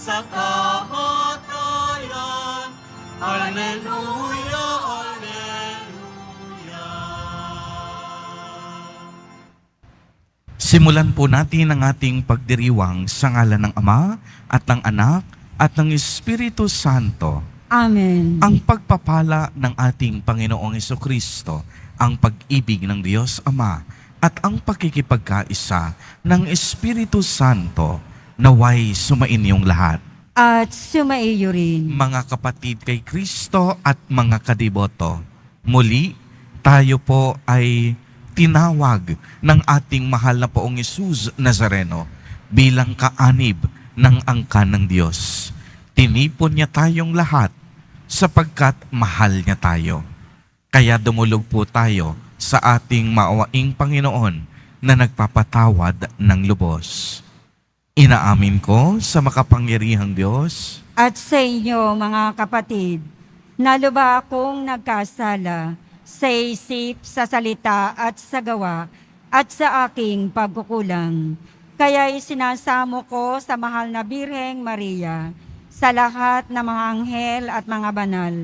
sa kamatayan. Alleluia, Alleluia. Simulan po natin ang ating pagdiriwang sa ngalan ng Ama at ng Anak at ng Espiritu Santo. Amen. Ang pagpapala ng ating Panginoong Hesukristo, ang pag-ibig ng Diyos Ama, at ang pakikipagkaisa ng Espiritu Santo naway sumainyong lahat. At sumaiyo rin. Mga kapatid kay Kristo at mga kadiboto, muli tayo po ay tinawag ng ating mahal na Poong Jesus Nazareno bilang kaanib ng angkan ng Diyos. Tinipon niya tayong lahat sapagkat mahal niya tayo. Kaya dumulog po tayo sa ating maawaing Panginoon na nagpapatawad ng lubos. Inaamin ko sa makapangyarihang Diyos At sa inyo, mga kapatid, na lubha akong nagkasala sa isip, sa salita at sa gawa at sa aking pagkukulang. Kaya isinasamo ko sa mahal na Birheng Maria, sa lahat ng mga anghel at mga banal,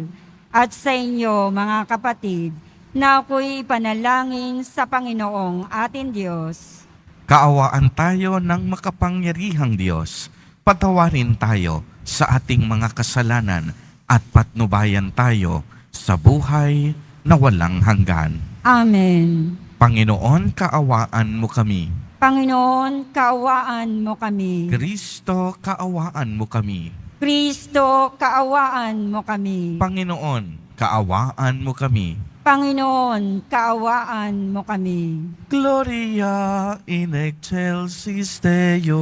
at sa inyo, mga kapatid, na ako'y ipanalangin sa Panginoong ating Diyos. kaawaan tayo ng makapangyarihang Diyos. Patawarin tayo sa ating mga kasalanan at patnubayan tayo sa buhay na walang hanggan. Amen. Panginoon, kaawaan mo kami. Panginoon, kaawaan mo kami. Kristo, kaawaan mo kami. Kristo, kaawaan mo kami. Panginoon, kaawaan mo kami. Panginoon, kaawaan mo kami. Gloria in excelsis Deo.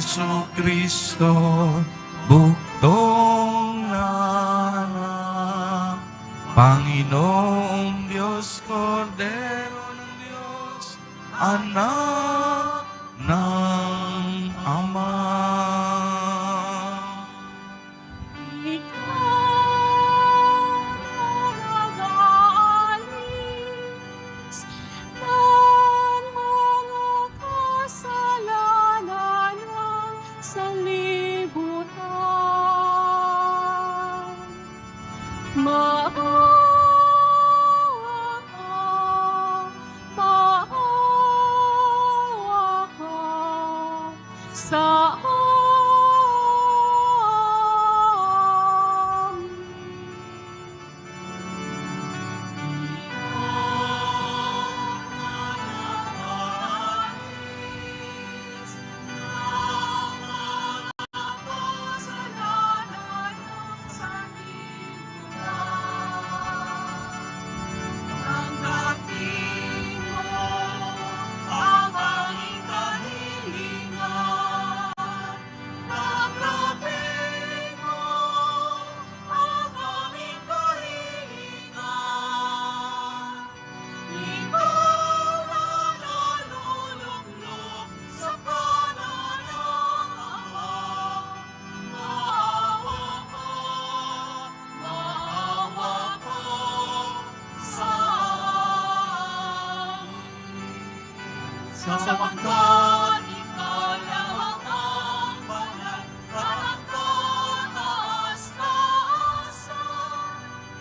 Jesu Kristo, buktong na Panginoong Diyos, Kordero ng Diyos, Anak ng Ama. sapagkat ikaw lang ang banal at kataas-taasan.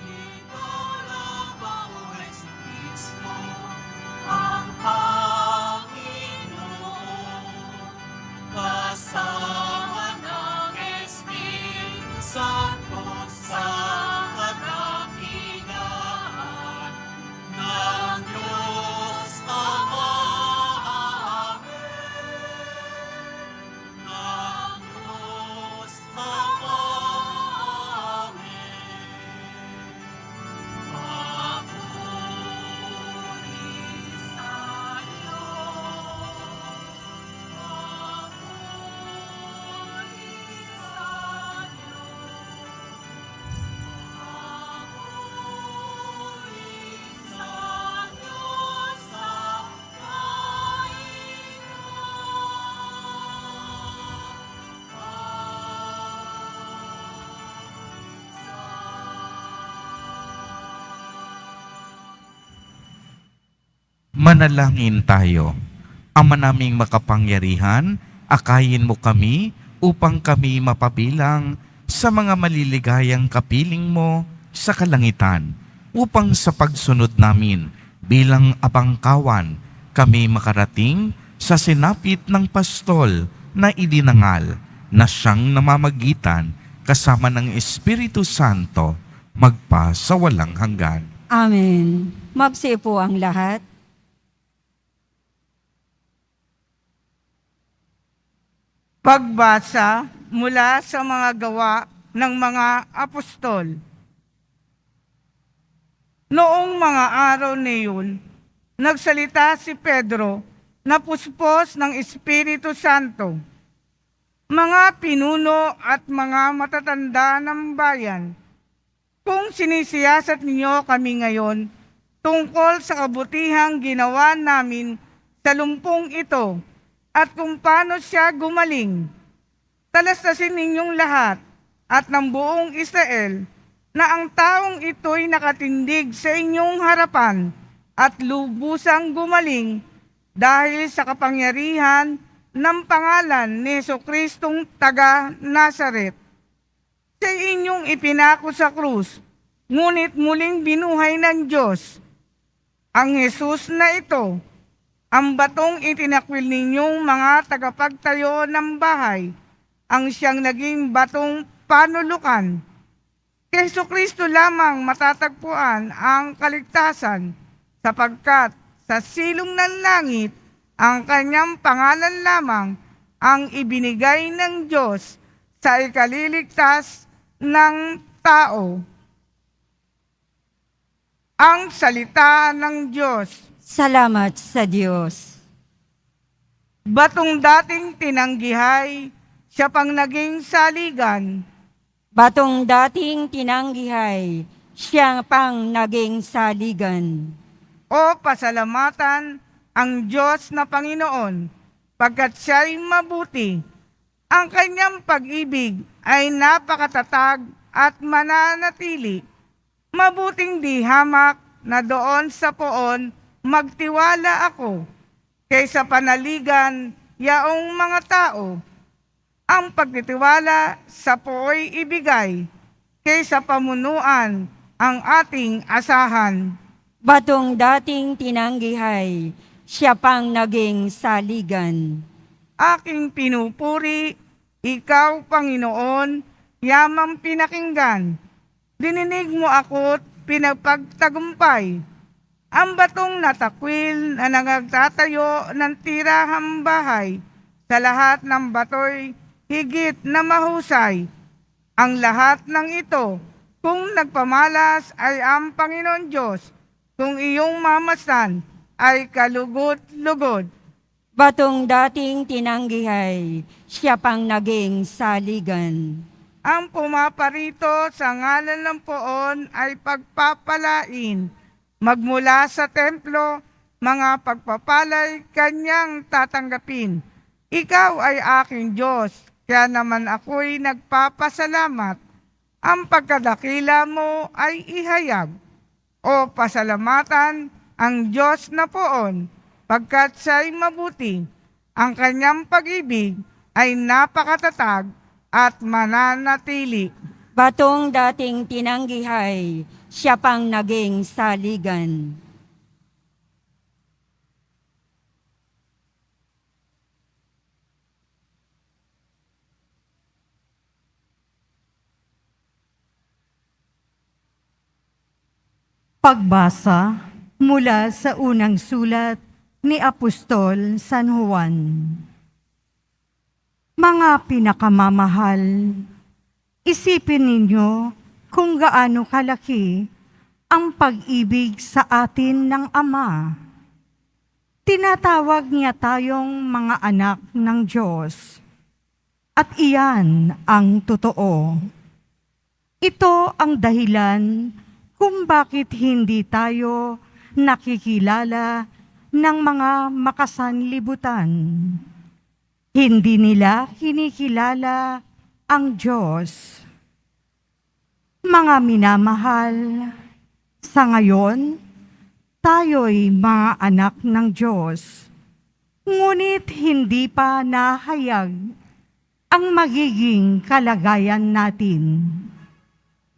Ikaw lang ba, O Jesucristo, ang Panginoon, kasama ng Espiritu Santo sa kadakilaan ng Diyos Ama. Amen. Ng Diyos Ama. Amen. Papuri sa Diyos. Papuri sa Diyos sa Manalangin tayo. Ama naming makapangyarihan, akayin mo kami upang kami mapabilang sa mga maliligayang kapiling mo sa kalangitan, upang sa pagsunod namin bilang abangkawan kami makarating sa sinapit ng pastol na idinangal na siyang namamagitan kasama ng Espiritu Santo magpa sa walang hanggan. Amen. Magsiupo ang lahat. Pagbasa mula sa mga gawa ng mga apostol. Noong mga araw na yun, nagsalita si Pedro na puspos ng Espiritu Santo. Mga pinuno at mga matatanda ng bayan, kung sinisiyasat ninyo kami ngayon tungkol sa kabutihang ginawa namin sa lumpong ito, at kung paano siya gumaling, talastasin ninyong lahat at ng buong Israel na ang taong ito'y nakatindig sa inyong harapan at lubusang gumaling dahil sa kapangyarihan ng pangalan ni Jesucristong taga Nazaret. Sa inyong ipinako sa krus, ngunit muling binuhay ng Diyos. Ang Jesus na ito, ang batong itinakwil ninyong mga tagapagtayo ng bahay, ang siyang naging batong panulukan. Kay Jesucristo lamang matatagpuan ang kaligtasan, sapagkat sa silong ng langit, ang kanyang pangalan lamang ang ibinigay ng Diyos sa ikaliligtas ng tao. Ang salita ng Diyos. Salamat sa Diyos. Batong dating tinanggihay, siya pang naging saligan. Batong dating tinanggihay, siya pang naging saligan. O pasalamatan ang Diyos na Panginoon, pagkat siya'y mabuti. Ang kanyang pag-ibig ay napakatatag at mananatili. Mabuting di hamak na doon sa poon magtiwala ako, kaysa panaligan yaong mga tao. Ang pagtitiwala sa pooy ibigay, kaysa pamunuan ang ating asahan. Batong dating tinanggihay, siya pang naging saligan. Aking pinupuri, ikaw Panginoon, yamang pinakinggan. Dininig mo ako't pinagpagtagumpay. Ang batong natakwil na nagtatayo ng tirahang bahay, sa lahat ng batoy higit na mahusay. Ang lahat ng ito, kung nagpamalas ay ang Panginoon Diyos, kung iyong mamasan ay kalugod-lugod. Batong dating tinanggihay, siya pang naging saligan. Ang pumaparito sa ngalan ng poon ay pagpapalain. Magmula sa templo, mga pagpapalay kanyang tatanggapin. Ikaw ay aking Diyos, kaya naman ako'y nagpapasalamat. Ang pagkadakila mo ay ihayag. O pasalamatan ang Diyos na poon, pagkat siya'y mabuti. Ang kanyang pag-ibig ay napakatatag at mananatili. Batong dating tinanggihay, siya pang naging saligan. Pagbasa mula sa unang sulat ni Apostol San Juan. Mga pinakamamahal, isipin ninyo kung gaano kalaki ang pag-ibig sa atin ng Ama. Tinatawag niya tayong mga anak ng Diyos. At iyan ang totoo. Ito ang dahilan kung bakit hindi tayo nakikilala ng mga makasanlibutan. Hindi nila kinikilala ang Diyos. Mga minamahal, sa ngayon, tayo'y mga anak ng Diyos. Ngunit hindi pa nahayag ang magiging kalagayan natin.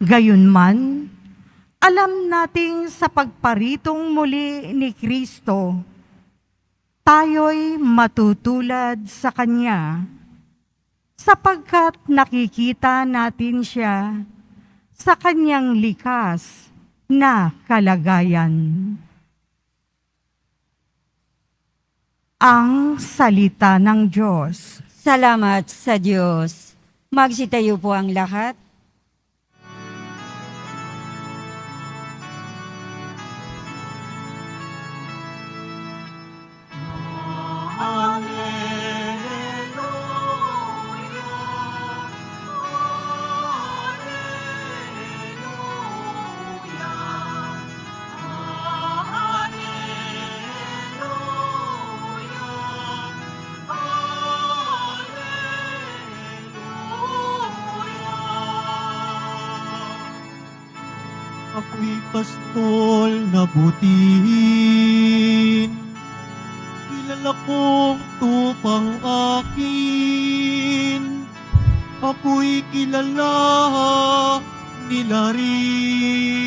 Gayunman, alam nating sa pagparitong muli ni Kristo, tayo'y matutulad sa Kanya, sapagkat nakikita natin siya sa Kanyang likas na kalagayan. Ang salita ng Diyos. Salamat sa Diyos. Magsitayo po ang lahat. Ako'y pastol na butin, kilala kong tupang akin. Ako'y kilala nila rin.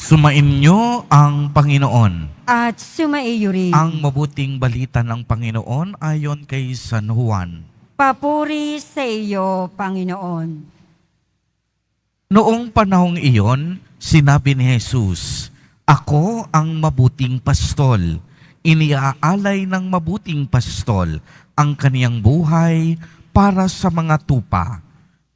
Sumainyo ang Panginoon. At sumaiyo rin. Ang mabuting balita ng Panginoon ayon kay San Juan. Papuri sa iyo, Panginoon. Noong panahong iyon, sinabi ni Jesus, "Ako ang mabuting pastol. Iniaalay ng mabuting pastol ang kaniyang buhay para sa mga tupa.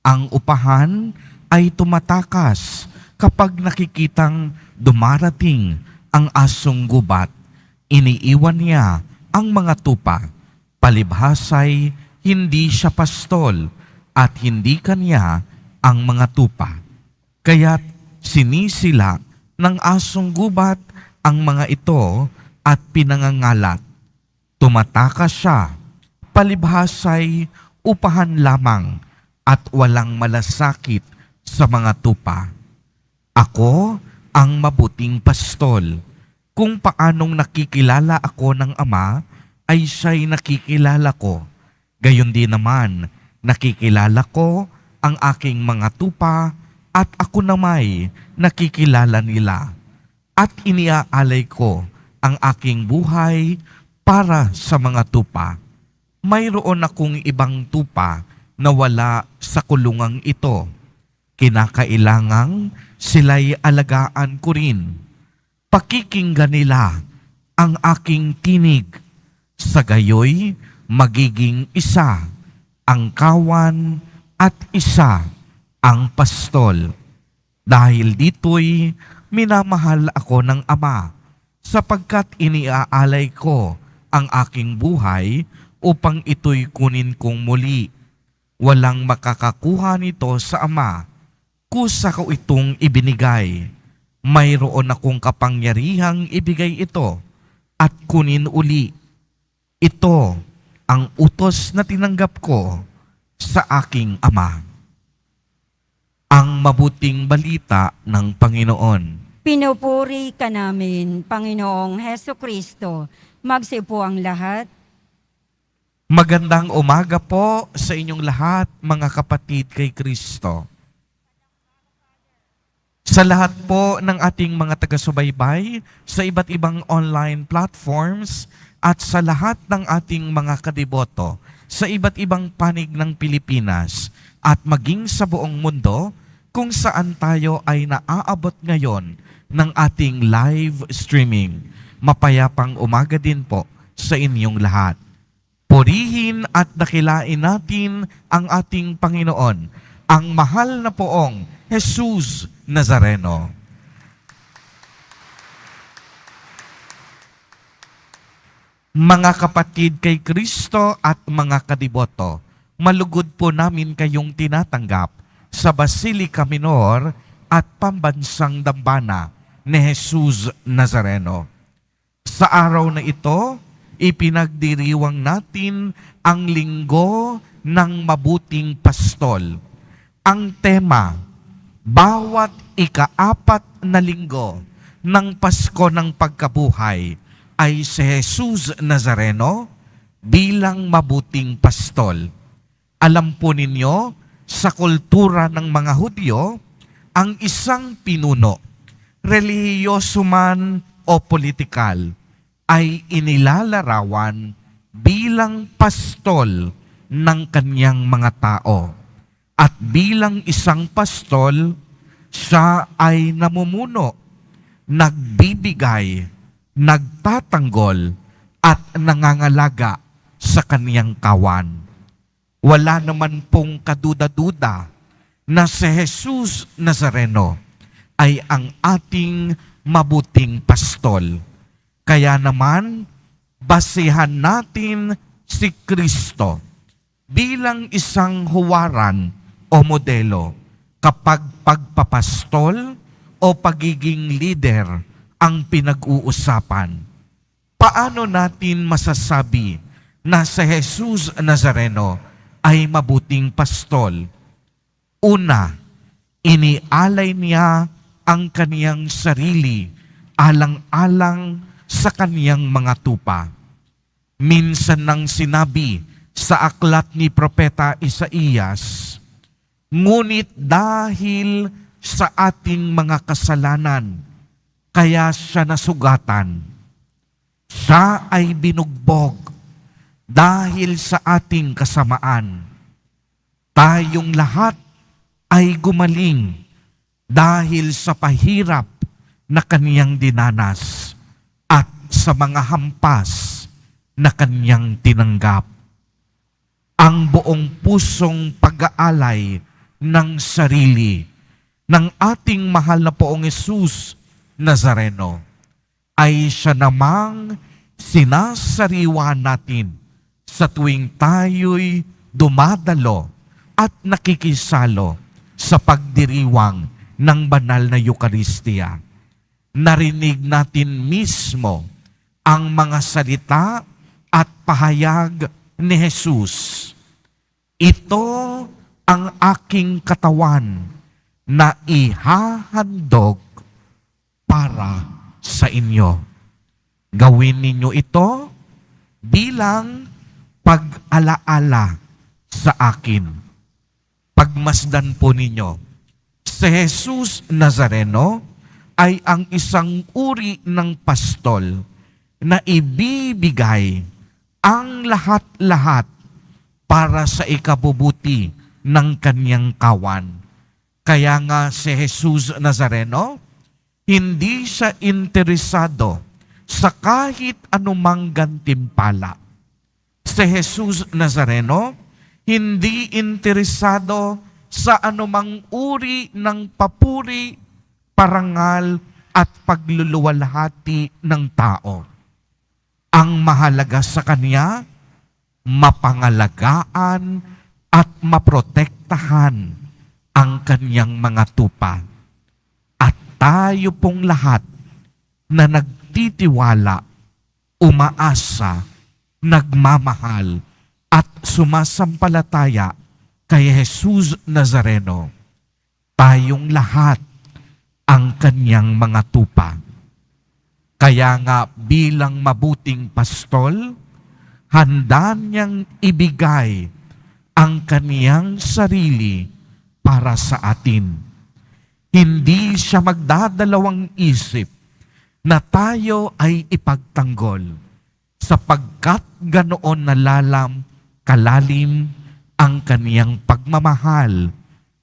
Ang upahan ay tumatakas kapag nakikitang dumarating ang asong gubat. Iniiwan niya ang mga tupa. Palibhasay, hindi siya pastol at hindi kanya ang mga tupa. Kaya't sinisila ng asong gubat ang mga ito at pinangangalat. Tumatakas siya, palibhasay, upahan lamang at walang malasakit sa mga tupa. Ako ang mabuting pastol. Kung paanong nakikilala ako ng Ama, ay siya'y nakikilala ko. Gayon din naman, nakikilala ko ang aking mga tupa at ako namay nakikilala nila. At iniaalay ko ang aking buhay para sa mga tupa. Mayroon akong ibang tupa na wala sa kulungang ito. Kinakailangang sila'y alagaan ko rin. Pakikinggan nila ang aking tinig. Sa gayoy, magiging isa ang kawan at isa ang pastol. Dahil dito'y minamahal ako ng Ama, sapagkat iniaalay ko ang aking buhay upang ito'y kunin kong muli Walang makakakuha nito sa Ama, kusa ko itong ibinigay. Mayroon akong kapangyarihang ibigay ito at kunin uli. Ito ang utos na tinanggap ko sa aking Ama. Ang mabuting balita ng Panginoon. Pinupuri ka namin, Panginoong Heso Kristo. Magsipo ang lahat. Magandang umaga po sa inyong lahat, mga kapatid kay Kristo. Sa lahat po ng ating mga taga-subaybay sa iba't ibang online platforms at sa lahat ng ating mga kadiboto sa iba't ibang panig ng Pilipinas at maging sa buong mundo kung saan tayo ay naaabot ngayon ng ating live streaming. Mapayapang umaga din po sa inyong lahat. Purihin at dakilain natin ang ating Panginoon, ang mahal na poong Jesus Nazareno. Mga kapatid kay Kristo at mga kadiboto, malugod po namin kayong tinatanggap sa Basilica Minor at Pambansang Dambana ni Jesus Nazareno. Sa araw na ito, ipinagdiriwang natin ang linggo ng mabuting pastol. Ang tema, bawat ika-4 na linggo ng Pasko ng Pagkabuhay ay si Jesus Nazareno bilang mabuting pastol. Alam po ninyo, sa kultura ng mga Hudyo, ang isang pinuno, relihiyoso man o politikal, ay inilalarawan bilang pastol ng kanyang mga tao. At bilang isang pastol, siya ay namumuno, nagbibigay, nagtatanggol, at nangangalaga sa kaniyang kawan. Wala naman pong kaduda-duda na si Jesus Nazareno ay ang ating mabuting pastol. Kaya naman, basihan natin si Kristo bilang isang huwaran o modelo kapag pagpapastol o pagiging leader ang pinag-uusapan. Paano natin masasabi na si Jesus Nazareno ay mabuting pastol? Una, inialay niya ang kaniyang sarili alang-alang sa kaniyang mga tupa. Minsan nang sinabi sa aklat ni Propeta Isaías, ngunit dahil sa ating mga kasalanan, kaya siya nasugatan. Siya ay binugbog dahil sa ating kasamaan. Tayong lahat ay gumaling dahil sa pahirap na kaniyang dinanas at sa mga hampas na kaniyang tinanggap. Ang buong pusong pag-aalay ng sarili ng ating mahal na poong Jesus Nazareno ay siya namang sinasariwa natin sa tuwing tayo'y dumadalo at nakikisalo sa pagdiriwang ng banal na Eucharistia. Narinig natin mismo ang mga salita at pahayag ni Jesus. Ito ang aking katawan na ihahandog para sa inyo. Gawin ninyo ito bilang pag-alaala sa akin. Pagmasdan po ninyo, si Jesus Nazareno ay ang isang uri ng pastol na ibibigay ang lahat-lahat para sa ikabubuti ng kanyang kawan. Kaya nga si Jesus Nazareno, hindi siya interesado sa kahit anumang gantimpala. Si Jesus Nazareno, hindi interesado sa anumang uri ng papuri, parangal at pagluluwalhati ng tao. Ang mahalaga sa kanya, mapangalagaan at maprotektahan ang kanyang mga tupa. At tayo pong lahat na nagtitiwala, umaasa, nagmamahal, at sumasampalataya kay Jesus Nazareno, tayong lahat ang kanyang mga tupa. Kaya nga bilang mabuting pastol, handa niyang ibigay ang kaniyang sarili para sa atin. Hindi siya magdadalawang isip na tayo ay ipagtanggol, sapagkat ganoon nalalam kalalim ang kaniyang pagmamahal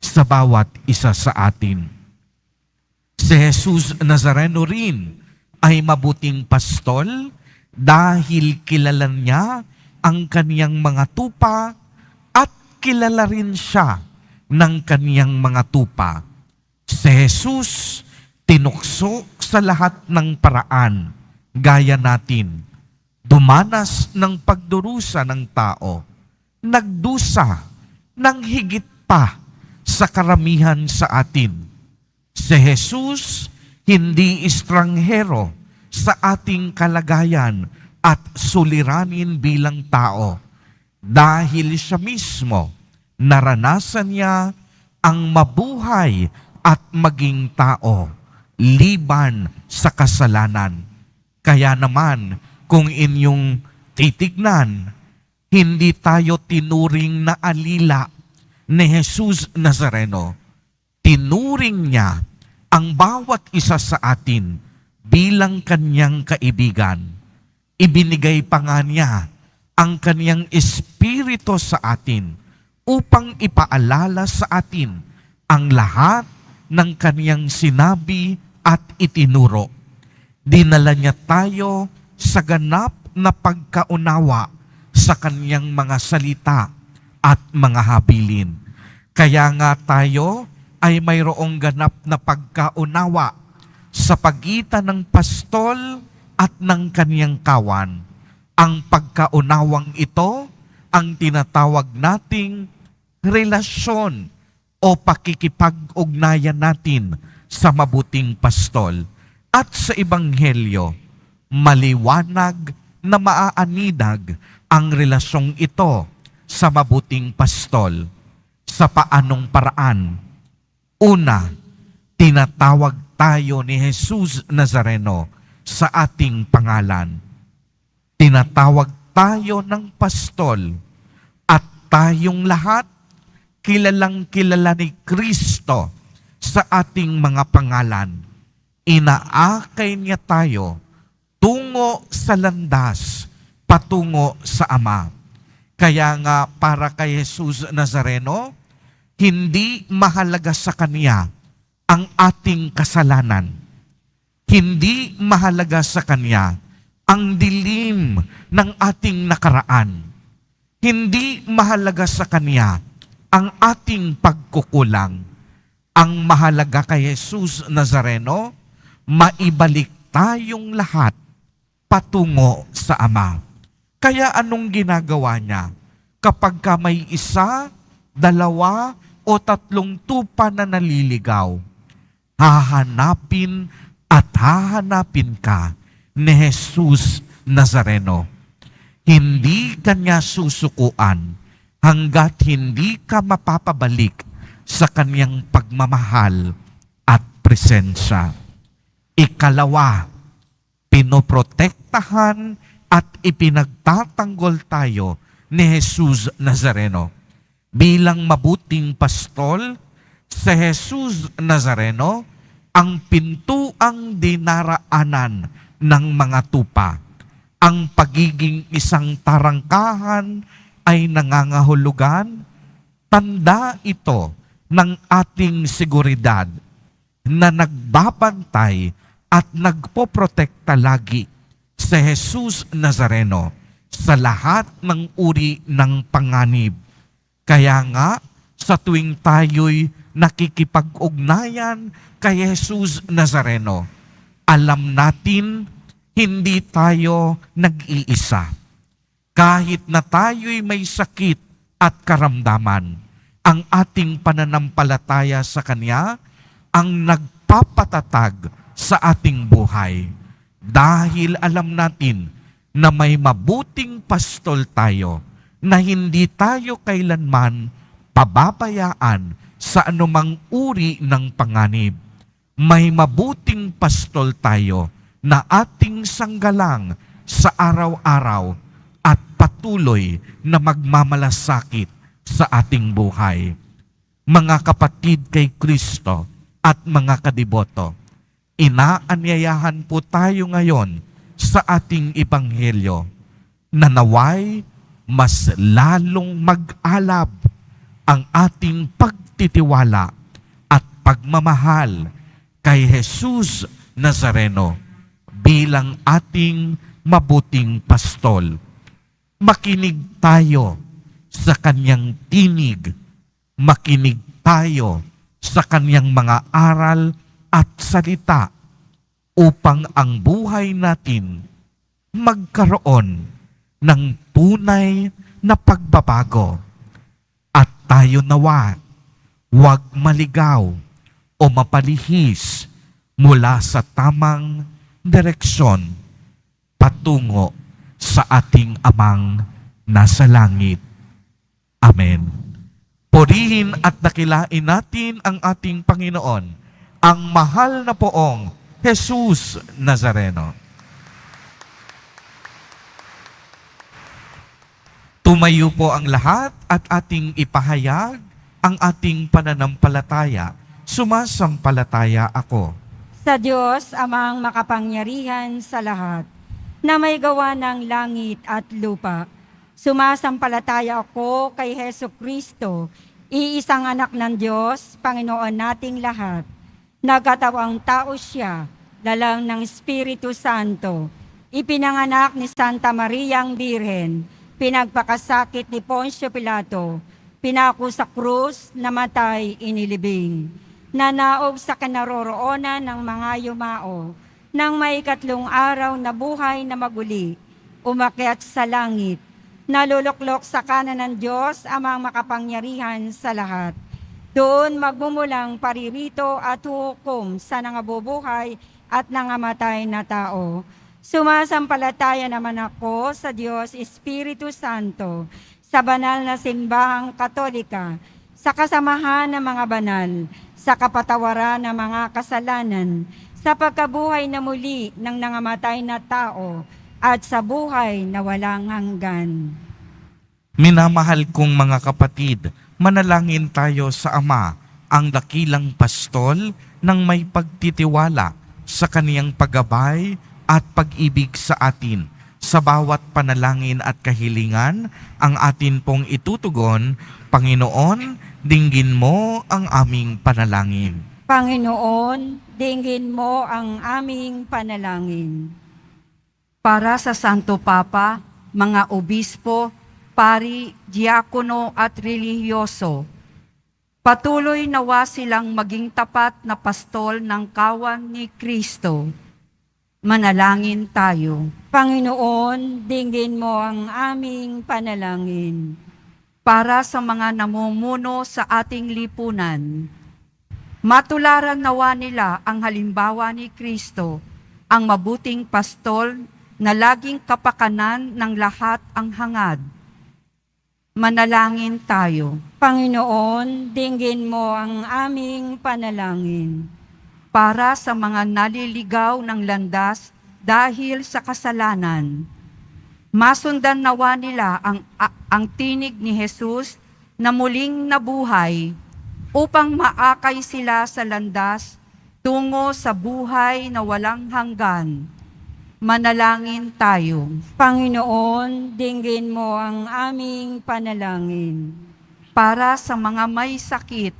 sa bawat isa sa atin. Si Jesus Nazareno rin ay mabuting pastol dahil kilala niya ang kaniyang mga tupa at kilala rin siya ng kaniyang mga tupa. Si Jesus tinukso sa lahat ng paraan gaya natin. Dumanas ng pagdurusa ng tao. Nagdusa ng higit pa sa karamihan sa atin. Si Jesus hindi estranghero sa ating kalagayan at suliranin bilang tao. Dahil siya mismo, naranasan niya ang mabuhay at maging tao, liban sa kasalanan. Kaya naman, kung inyong titignan, hindi tayo tinuring na alila ni Jesus Nazareno. Tinuring niya ang bawat isa sa atin bilang kanyang kaibigan. Ibinigay pa nga niya ang kanyang espiritu sa atin upang ipaalala sa atin ang lahat ng kanyang sinabi at itinuro. Dinala niya tayo sa ganap na pagkaunawa sa kanyang mga salita at mga habilin. Kaya nga tayo ay mayroong ganap na pagkaunawa sa pagitan ng pastol at ng kanyang kawan. Ang pagkaunawang ito ang tinatawag nating relasyon o pakikipag-ugnayan natin sa mabuting pastol. At sa Ebanghelyo, maliwanag na maaaninag ang relasyong ito sa mabuting pastol. Sa paanong paraan? Una, tinatawag tayo ni Jesus Nazareno sa ating pangalan. Tinatawag tayo ng pastol at tayong lahat kilalang kilala ni Kristo sa ating mga pangalan. Inaakay niya tayo tungo sa landas, patungo sa Ama. Kaya nga para kay Jesus Nazareno, hindi mahalaga sa Kanya ang ating kasalanan. Hindi mahalaga sa Kanya ang dilim ng ating nakaraan. Hindi mahalaga sa Kanya ang ating pagkukulang. Ang mahalaga kay Jesus Nazareno, maibalik tayong lahat patungo sa Ama. Kaya anong ginagawa niya? Kapag ka may isa, dalawa, o tatlong tupa na naliligaw, hahanapin at hahanapin ka ni Jesus Nazareno. Hindi kanya susukuan hanggat hindi ka mapapabalik sa kanyang pagmamahal at presensya. Ikalawa, pinoprotektahan at ipinagtatanggol tayo ni Jesus Nazareno. Bilang mabuting pastol, si Jesus Nazareno ang pintuang dinaraanan ng mga tupa. Ang pagiging isang tarangkahan ay nangangahulugan. Tanda ito ng ating seguridad na nagbabantay at nagpoprotekta lagi si Jesus Nazareno sa lahat ng uri ng panganib. Kaya nga, sa tuwing tayo'y nakikipag-ugnayan kay Jesus Nazareno, alam natin hindi tayo nag-iisa. Kahit na tayo'y may sakit at karamdaman. Ang ating pananampalataya sa Kanya ang nagpapatatag sa ating buhay. Dahil alam natin na may mabuting pastol tayo, na hindi tayo kailanman pababayaan sa anumang uri ng panganib. May mabuting pastol tayo na ating sanggalang sa araw-araw at patuloy na magmamalasakit sa ating buhay. Mga kapatid kay Kristo at mga kadiboto, inaanyayahan po tayo ngayon sa ating ebanghelyo na naway mas lalong mag-alab ang ating pagtitiwala at pagmamahal kay Jesus Nazareno bilang ating mabuting pastol. Makinig tayo sa kanyang tinig, makinig tayo sa kanyang mga aral at salita upang ang buhay natin magkaroon ng tunay na pagbabago. At tayo nawa, huwag maligaw o mapalihis mula sa tamang direksyon patungo sa ating Amang nasa langit. Amen. Purihin at dakilain natin ang ating Panginoon, ang mahal na poong Jesus Nazareno. Tumayo po ang lahat at ating ipahayag ang ating pananampalataya. Sumasampalataya ako Sa Diyos, Amang makapangyarihan sa lahat, na may gawa ng langit at lupa. Sumasampalataya ako kay Hesu Kristo, iisang anak ng Diyos, Panginoon nating lahat. Nagkatawang tao siya, lalang ng Espiritu Santo. Ipinanganak ni Santa Mariang Birhen, pinagpakasakit ni Poncio Pilato, pinako sa krus, namatay, inilibing. Nanaog sa kinaroroonan ng mga yumao, nang may 3 araw na buhay na maguli, umakyat sa langit, naluluklok sa kanan ng Diyos, Amang makapangyarihan sa lahat. Doon magmumulang paririto at hukom sa nangabubuhay at nangamatay na tao. Sumasampalataya naman ako sa Diyos Espiritu Santo, sa banal na simbahang Katolika, sa kasamahan ng mga banal, sa kapatawaran ng mga kasalanan, sa pagkabuhay na muli ng nangamatay na tao, at sa buhay na walang hanggan. Minamahal kong mga kapatid, manalangin tayo sa Ama, ang dakilang pastol ng may pagtitiwala sa kaniyang paggabay at pag-ibig sa atin. Sa bawat panalangin at kahilingan, ang atin pong itutugon, Panginoon, dinggin mo ang aming panalangin. Panginoon, dinggin mo ang aming panalangin. Para sa Santo Papa, mga obispo, pari, diakono at relihiyoso, patuloy nawa silang maging tapat na pastol ng kawan ni Kristo. Manalangin tayo. Panginoon, dinggin mo ang aming panalangin. Para sa mga namumuno sa ating lipunan, matularan nawa nila ang halimbawa ni Kristo, ang mabuting pastol na laging kapakanan ng lahat ang hangad. Manalangin tayo. Panginoon, dinggin mo ang aming panalangin. Para sa mga naliligaw ng landas dahil sa kasalanan, masundan nawa nila ang tinig ni Jesus na muling nabuhay upang maakay sila sa landas tungo sa buhay na walang hanggan. Manalangin tayo. Panginoon, dinggin mo ang aming panalangin. Para sa mga may sakit,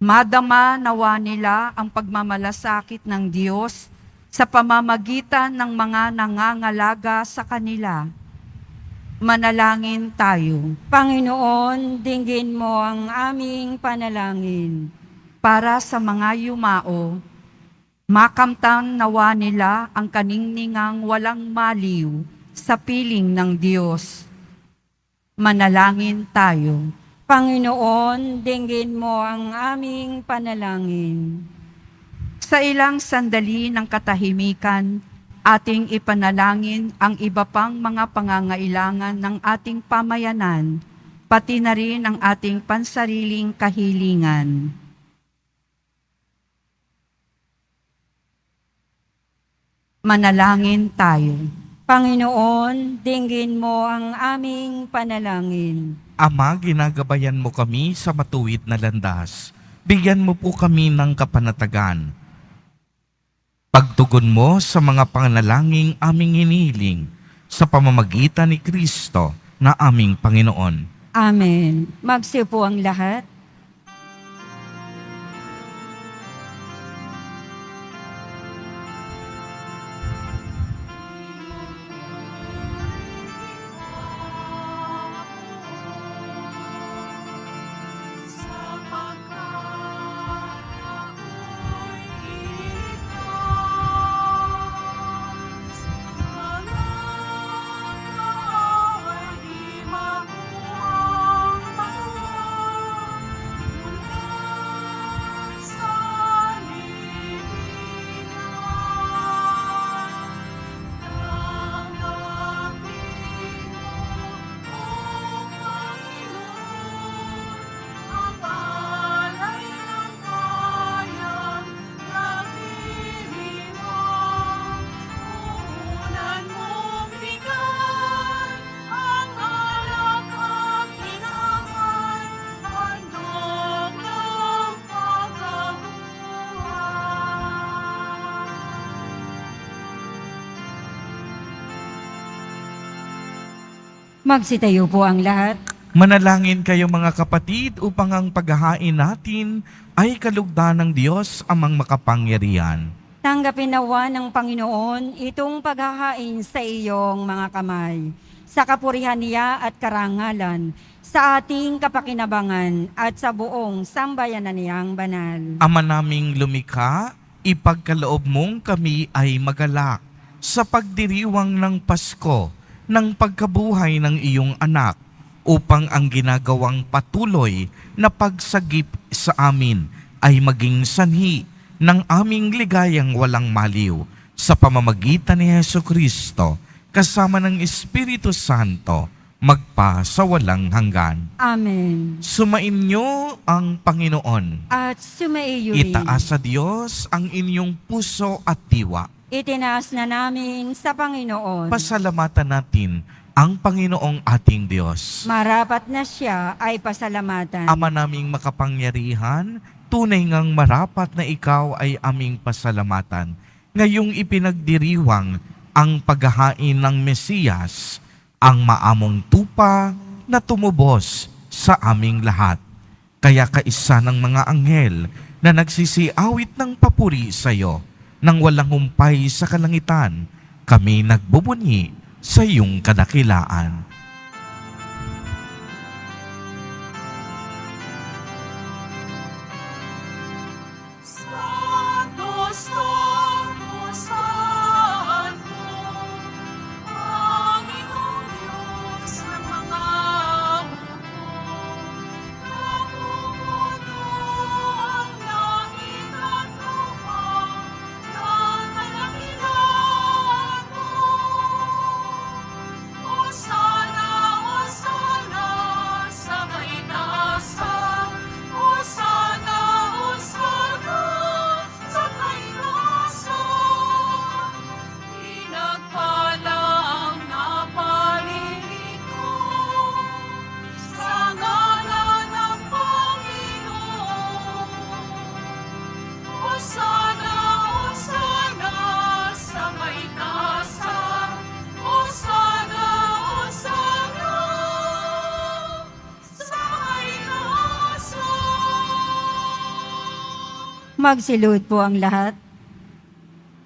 madama nawa nila ang pagmamalasakit ng Diyos sa pamamagitan ng mga nangangalaga sa kanila. Manalangin tayo. Panginoon, dinggin mo ang aming panalangin. Para sa mga yumao, makamtan nawa nila ang kaningningang walang maliw sa piling ng Diyos. Manalangin tayo. Panginoon, dinggin mo ang aming panalangin. Sa ilang sandali ng katahimikan, ating ipanalangin ang iba pang mga pangangailangan ng ating pamayanan, pati na rin ang ating pansariling kahilingan. Manalangin tayo. Panginoon, dinggin mo ang aming panalangin. Ama, ginagabayan mo kami sa matuwid na landas. Bigyan mo po kami ng kapanatagan. Pagtugon mo sa mga panalangin aming hinihiling sa pamamagitan ni Kristo na aming Panginoon. Amen. Magsiupo ang lahat. Magsitayo po ang lahat. Manalangin kayo mga kapatid upang ang paghahain natin ay kalugdan ng Diyos amang makapangyarihan. Tanggapin nawa ng Panginoon itong paghahain sa iyong mga kamay, sa kapurihan niya at karangalan, sa ating kapakinabangan at sa buong sambayanan niyang banal. Ama naming lumikha, ipagkaloob mong kami ay magalak sa pagdiriwang ng Pasko ng pagkabuhay ng iyong anak upang ang ginagawang patuloy na pagsagip sa amin ay maging sanhi ng aming ligayang walang maliw sa pamamagitan ni Hesukristo kasama ng Espiritu Santo magpa sa walang hanggan. Amen. Sumainyo ang Panginoon. At sumaiyo rin. Itaas sa Diyos ang inyong puso at diwa. Itinaas na namin sa Panginoon. Pasalamatan natin ang Panginoong ating Diyos. Marapat na siya ay pasalamatan. Ama naming makapangyarihan, tunay ngang marapat na ikaw ay aming pasalamatan. Ngayong ipinagdiriwang ang paghahain ng Mesiyas, ang maamong tupa na tumubos sa aming lahat. Kaya kaisa ng mga anghel na nagsisiawit ng papuri sa iyo, nang walang humpay sa kalangitan, kami nagbubunyi sa iyong kadakilaan. Santo, Santo, Santo, Panginoong Diyos ng mga hukbo. Namumuno ang langit at lupa ng kadakilaan mo. Hosana, Hosana sa kaitaasan. Hosana, Hosana sa kaitaasan. Pinagpala ang naparirito sa ngalan ng Panginoon. Hosana, Hosana sa kaitaasan. Hosana, Hosana sa kaitaasan. Magsilud po ang lahat.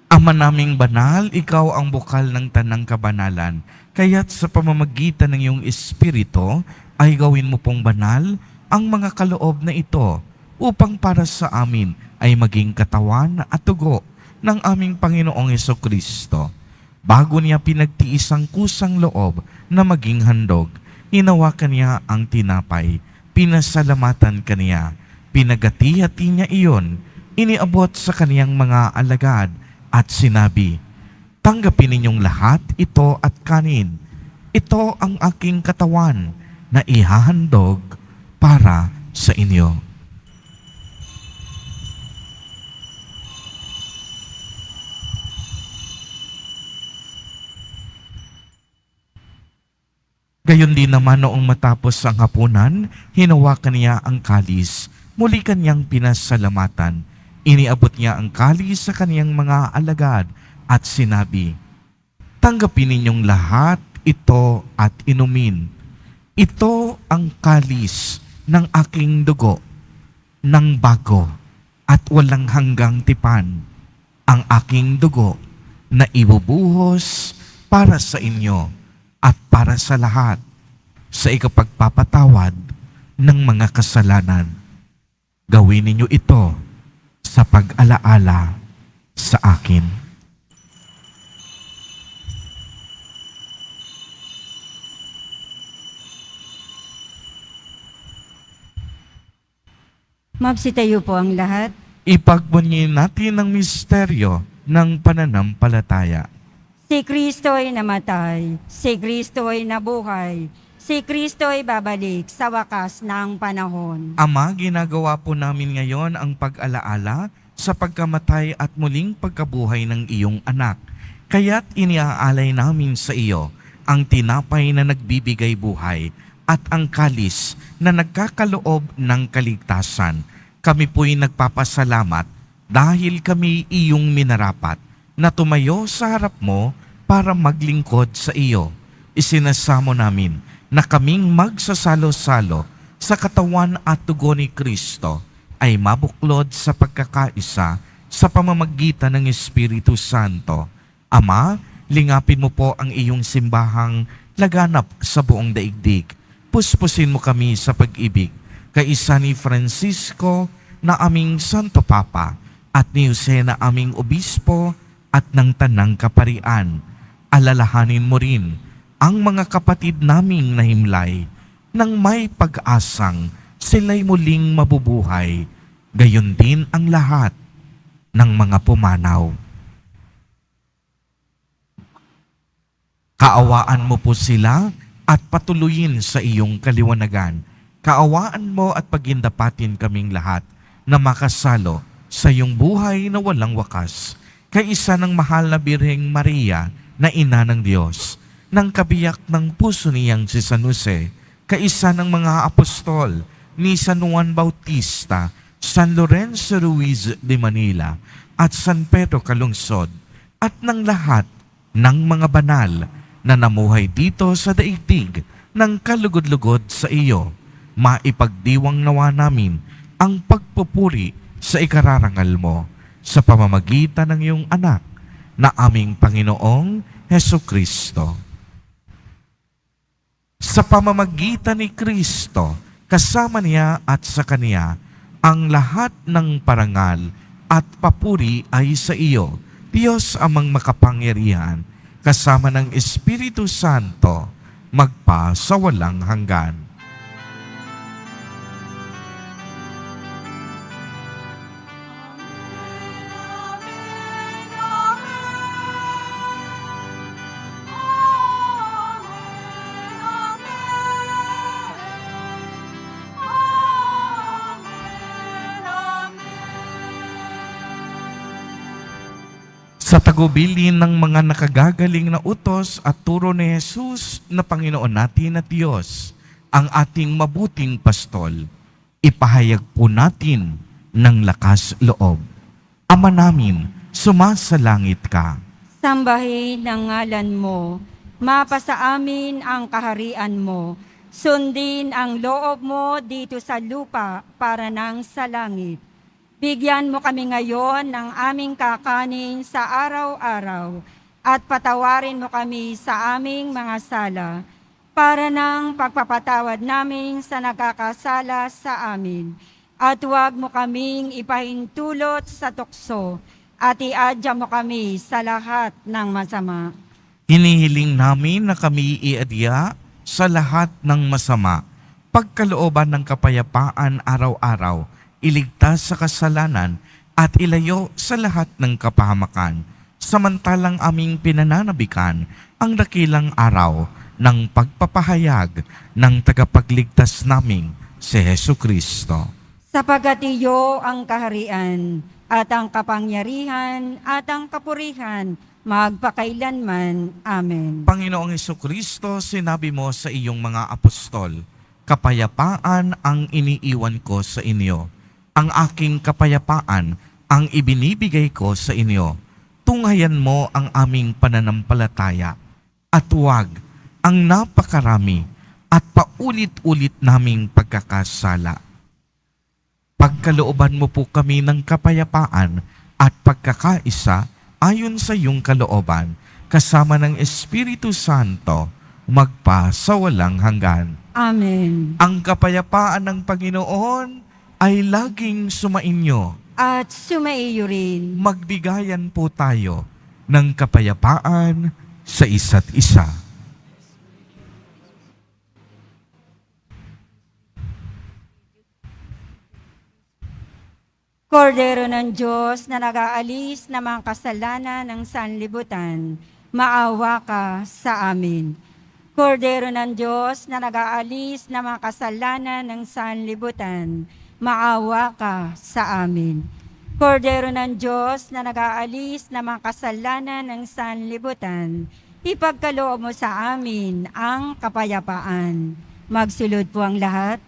Ama naming banal, ikaw ang bukal ng tanang kabanalan. Kaya't sa pamamagitan ng iyong Espiritu, ay gawin mo pong banal ang mga kaloob na ito upang para sa amin ay maging katawan at dugo ng aming Panginoong Hesukristo. Bago niya pinagtiis ang kusang loob na maging handog, hinawakan niya ang tinapay, pinasalamatan kaniya, pinagati-hati niya iyon, iniabot sa kaniyang mga alagad at sinabi, "Tanggapin ninyong lahat ito at kanin. Ito ang aking katawan na ihahandog para sa inyo." Gayon din naman noong matapos ang hapunan, hinawakan niya ang kalis, muli kanyang pinasalamatan. Iniabot niya ang kalis sa kaniyang mga alagad at sinabi, "Tanggapin ninyong lahat ito at inumin. Ito ang kalis ng aking dugo, ng bago at walang hanggang tipan, ang aking dugo na ibubuhos para sa inyo at para sa lahat sa ikapagpapatawad ng mga kasalanan. Gawin ninyo ito sa pag-alaala sa akin." Magsitayo po ang lahat. Ipagbunyin natin ang misteryo ng pananampalataya. Si Kristo ay namatay, si Kristo ay nabuhay, si Kristo ay babalik sa wakas ng panahon. Ama, ginagawa po namin ngayon ang pag-alaala sa pagkamatay at muling pagkabuhay ng iyong anak. Kaya't iniaalay namin sa iyo ang tinapay na nagbibigay buhay at ang kalis na nagkakaloob ng kaligtasan. Kami po'y nagpapasalamat dahil kami iyong minarapat na tumayo sa harap mo para maglingkod sa iyo. Isinasamo namin na kaming magsasalo-salo sa katawan at dugo ni Kristo ay mabuklod sa pagkakaisa sa pamamagitan ng Espiritu Santo. Ama, lingapin mo po ang iyong simbahang laganap sa buong daigdig. Puspusin mo kami sa pag-ibig, kaisa ni Francisco na aming Santo Papa at ni Jose na aming Obispo at ng Tanang Kaparian. Alalahanin mo rin ang mga kapatid naming nahimlay nang may pag-asang sila'y muling mabubuhay, gayon din ang lahat ng mga pumanaw. Kaawaan mo po sila at patuloyin sa iyong kaliwanagan. Kaawaan mo at pagindapatin kaming lahat na makasalo sa iyong buhay na walang wakas. Kaisa ng mahal na Birheng Maria na Ina ng Diyos, ng kabiyak ng puso niyang si San Jose, kaisa ng mga apostol ni San Juan Bautista, San Lorenzo Ruiz de Manila, at San Pedro Calungsod, at ng lahat ng mga banal na namuhay dito sa daigdig ng kalugod-lugod sa iyo, maipagdiwang nawa namin ang pagpupuri sa ikararangal mo sa pamamagitan ng iyong anak na aming Panginoong Hesukristo. Sa pamamagitan ni Kristo, kasama niya at sa Kaniya, ang lahat ng parangal at papuri ay sa iyo, Diyos amang makapangyarihan, kasama ng Espiritu Santo, magpa sa walang hanggan. Sa tagubilin ng mga nakagagaling na utos at turo ni Jesus na Panginoon natin at Diyos, ang ating mabuting pastol, ipahayag po natin ng lakas loob. Ama namin, sumasalangit ka. Sambahin ang ngalan mo, mapasa amin ang kaharian mo, sundin ang loob mo dito sa lupa para nang sa langit. Bigyan mo kami ngayon ng aming kakanin sa araw-araw at patawarin mo kami sa aming mga sala para ng pagpapatawad namin sa nagkakasala sa amin. At huwag mo kaming ipahintulot sa tukso at iadya mo kami sa lahat ng masama. Hinihiling namin na kami iadya sa lahat ng masama, pagkalooban ng kapayapaan araw-araw, iligtas sa kasalanan at ilayo sa lahat ng kapahamakan, samantalang aming pinananabikan ang dakilang araw ng pagpapahayag ng tagapagligtas naming si Hesukristo. Sapagat iyo ang kaharian at ang kapangyarihan at ang kapurihan magpakailanman. Amen. Panginoong Hesukristo, sinabi mo sa iyong mga apostol, kapayapaan ang iniiwan ko sa inyo. Ang aking kapayapaan ang ibinibigay ko sa inyo. Tunghayan mo ang aming pananampalataya at huwag ang napakarami at paulit-ulit naming pagkakasala. Pagkalooban mo po kami ng kapayapaan at pagkakaisa ayon sa iyong kalooban, kasama ng Espiritu Santo, magpa sa walang hanggan. Amen. Ang kapayapaan ng Panginoon ay laging sumainyo. At sumaiyo rin. Magbigayan po tayo ng kapayapaan sa isa't isa. Kordero ng Diyos na nag-aalis ng mga kasalanan ng sanlibutan, maawa ka sa amin. Kordero ng Diyos na nag-aalis ng mga kasalanan ng sanlibutan, maawa ka sa amin. Kordero ng Diyos na nag-aalis ng mga kasalanan ng sanlibutan, ipagkaloob mo sa amin ang kapayapaan. Magsulod po ang lahat.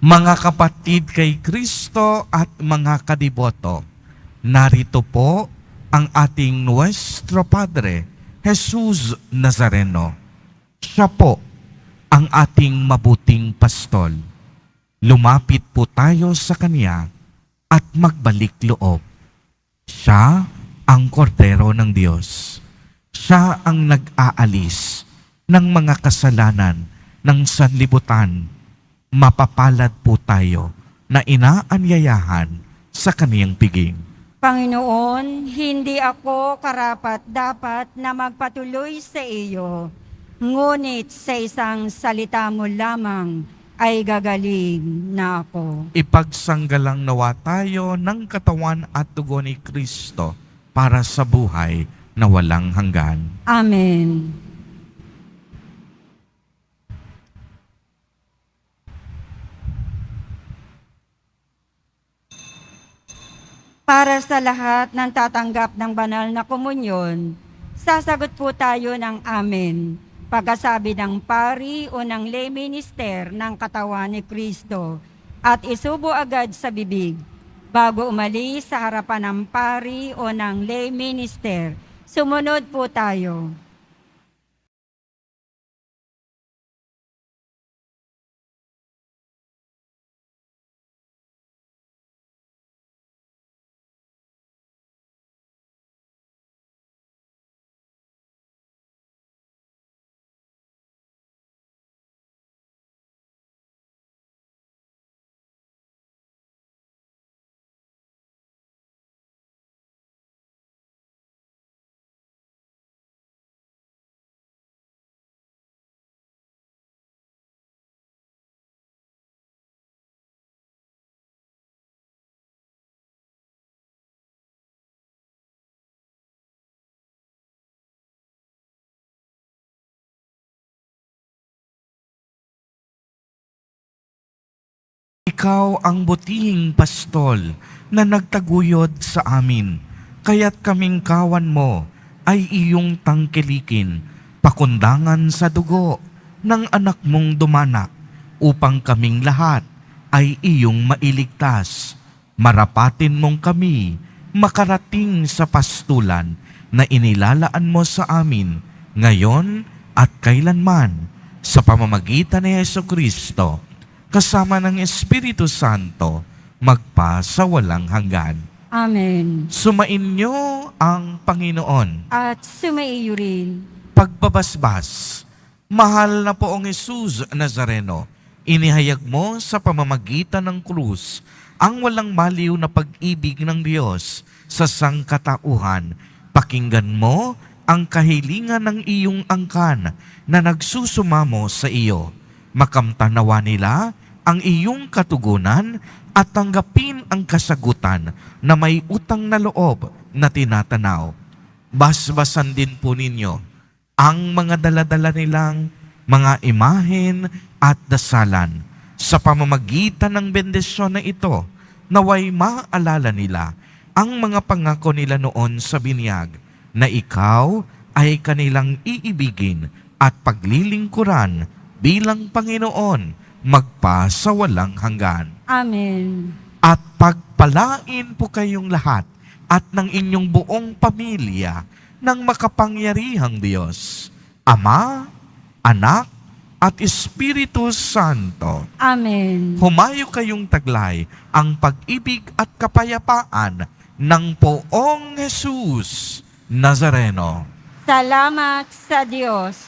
Mga kapatid kay Kristo at mga kadiboto, narito po ang ating Nuestro Padre, Jesus Nazareno. Siya po ang ating mabuting pastol. Lumapit po tayo sa Kanya at magbalik loob. Siya ang kordero ng Diyos. Siya ang nag-aalis ng mga kasalanan ng sanlibutan. Mapapalad po tayo na inaanyayahan sa kaniyang piging. Panginoon, hindi ako karapat-dapat na magpatuloy sa iyo, ngunit sa isang salita mo lamang ay gagaling na ako. Ipagsanggalang nawa tayo ng katawan at dugo ni Kristo para sa buhay na walang hanggan. Amen. Para sa lahat ng tatanggap ng banal na komunyon, sasagot po tayo ng amen. Pagkasabi ng pari o ng lay minister ng katawan ni Kristo at isubo agad sa bibig bago umalis sa harapan ng pari o ng lay minister. Sumunod po tayo. Ikaw ang butihing pastol na nagtaguyod sa amin, kaya't kaming kawan mo ay iyong tangkilikin, pakundangan sa dugo ng anak mong dumanak, upang kaming lahat ay iyong mailigtas. Marapatin mong kami makarating sa pastulan na inilalaan mo sa amin ngayon at kailanman sa pamamagitan ni Hesukristo, kasama ng Espiritu Santo, magpa sa walang hanggan. Amen. Sumainyo ang Panginoon. At sumaiyo rin. Pagbabasbas, mahal na poong Jesus Nazareno, inihayag mo sa pamamagitan ng krus ang walang maliw na pag-ibig ng Diyos sa sangkatauhan. Pakinggan mo ang kahilingan ng iyong angkan na nagsusumamo sa iyo. Makamtanawa nila ang iyong katugunan at tanggapin ang kasagutan na may utang na loob na tinatanaw. Basbasan din po ninyo ang mga daladala nilang mga imahen at dasalan. Sa pamamagitan ng bendisyon na ito, naway maalala nila ang mga pangako nila noon sa binyag na ikaw ay kanilang iibigin at paglilingkuran bilang Panginoon magpa sa walang hanggan. Amen. At pagpalain po kayong lahat at ng inyong buong pamilya ng makapangyarihang Diyos, Ama, Anak, at Espiritu Santo. Amen. Humayo kayong taglay ang pag-ibig at kapayapaan ng Poong Jesus Nazareno. Salamat sa Diyos.